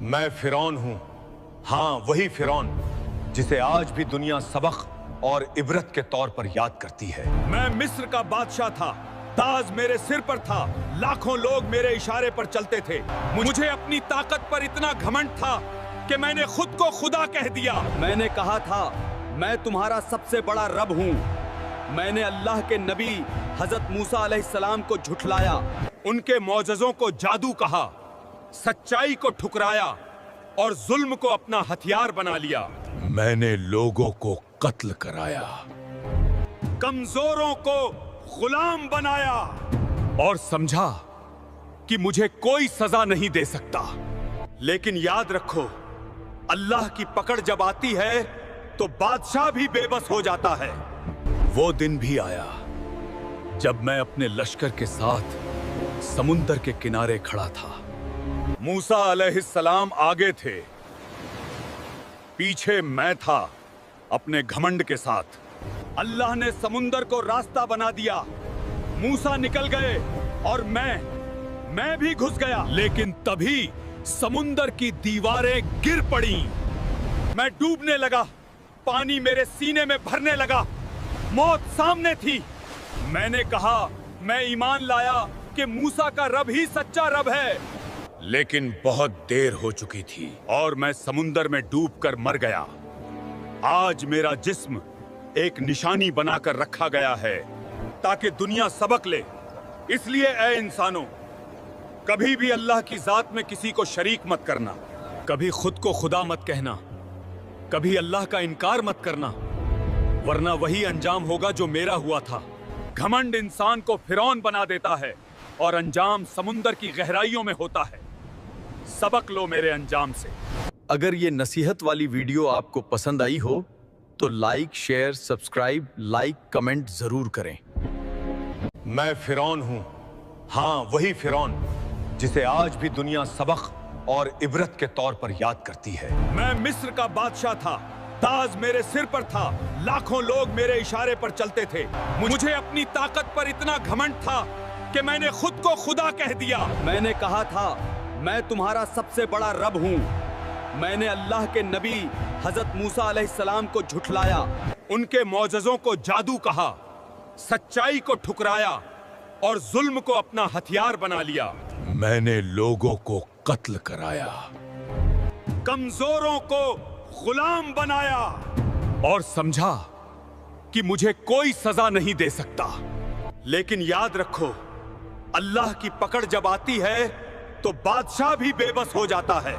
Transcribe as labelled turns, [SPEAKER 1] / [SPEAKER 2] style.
[SPEAKER 1] मैं फिरौन हूं, हाँ वही फिरौन जिसे आज भी दुनिया सबक और इबरत के तौर पर याद करती है।
[SPEAKER 2] मैं मिस्र का बादशाह था, ताज मेरे सिर पर था, लाखों लोग मेरे इशारे पर चलते थे। मुझे अपनी ताकत पर इतना घमंड था कि मैंने खुद को खुदा कह दिया।
[SPEAKER 3] मैंने कहा था मैं तुम्हारा सबसे बड़ा रब हूँ। मैंने अल्लाह के नबी हजरत मूसा अलैहिस्सलाम को झुठलाया,
[SPEAKER 2] उनके मौजज़ों को जादू कहा, सच्चाई को ठुकराया और जुल्म को अपना हथियार बना लिया।
[SPEAKER 1] मैंने लोगों को कत्ल कराया,
[SPEAKER 2] कमजोरों को गुलाम बनाया और समझा कि मुझे कोई सजा नहीं दे सकता। लेकिन याद रखो, अल्लाह की पकड़ जब आती है तो बादशाह भी बेबस हो जाता है।
[SPEAKER 1] वो दिन भी आया जब मैं अपने लश्कर के साथ समुंदर के किनारे खड़ा था।
[SPEAKER 2] मूसा अलैहिस्सलाम आगे थे, पीछे मैं था अपने घमंड के साथ। अल्लाह ने समुंदर को रास्ता बना दिया, मूसा निकल गए और मैं भी घुस गया। लेकिन तभी समुंदर की दीवारें गिर पड़ी, मैं डूबने लगा, पानी मेरे सीने में भरने लगा, मौत सामने थी। मैंने कहा मैं ईमान लाया कि मूसा का रब ही सच्चा रब है,
[SPEAKER 1] लेकिन बहुत देर हो चुकी थी
[SPEAKER 2] और मैं समुंदर में डूबकर मर गया। आज मेरा जिस्म एक निशानी बनाकर रखा गया है ताकि दुनिया सबक ले। इसलिए ऐ इंसानों, कभी भी अल्लाह की जात में किसी को शरीक मत करना, कभी खुद को खुदा मत कहना, कभी अल्लाह का इनकार मत करना, वरना वही अंजाम होगा जो मेरा हुआ था। घमंड इंसान को फिरौन बना देता है और अंजाम समुंदर की गहराइयों में होता है। सबक लो मेरे अंजाम से।
[SPEAKER 3] अगर ये नसीहत वाली वीडियो आपको पसंद आई हो तो लाइक, शेयर, सब्सक्राइब, कमेंट जरूर करें।
[SPEAKER 1] मैं फिरौन हूं, हाँ वही फिरौन जिसे आज भी दुनिया सबक और इबरत के तौर पर याद करती है।
[SPEAKER 2] मैं मिस्र का बादशाह था, ताज मेरे सिर पर था, लाखों लोग मेरे इशारे पर चलते थे। मुझे अपनी ताकत पर इतना घमंड था कि मैंने खुद को खुदा कह दिया।
[SPEAKER 3] मैंने कहा था मैं तुम्हारा सबसे बड़ा रब हूँ। मैंने अल्लाह के नबी हजरत मूसा अलैहिस्सलाम को झुठलाया,
[SPEAKER 2] उनके मौजज़ों को जादू कहा, सच्चाई को ठुकराया और जुल्म को अपना हथियार बना लिया।
[SPEAKER 1] मैंने लोगों को कत्ल कराया,
[SPEAKER 2] कमजोरों को गुलाम बनाया और समझा कि मुझे कोई सजा नहीं दे सकता। लेकिन याद रखो, अल्लाह की पकड़ जब आती है तो बादशाह भी बेबस हो जाता है।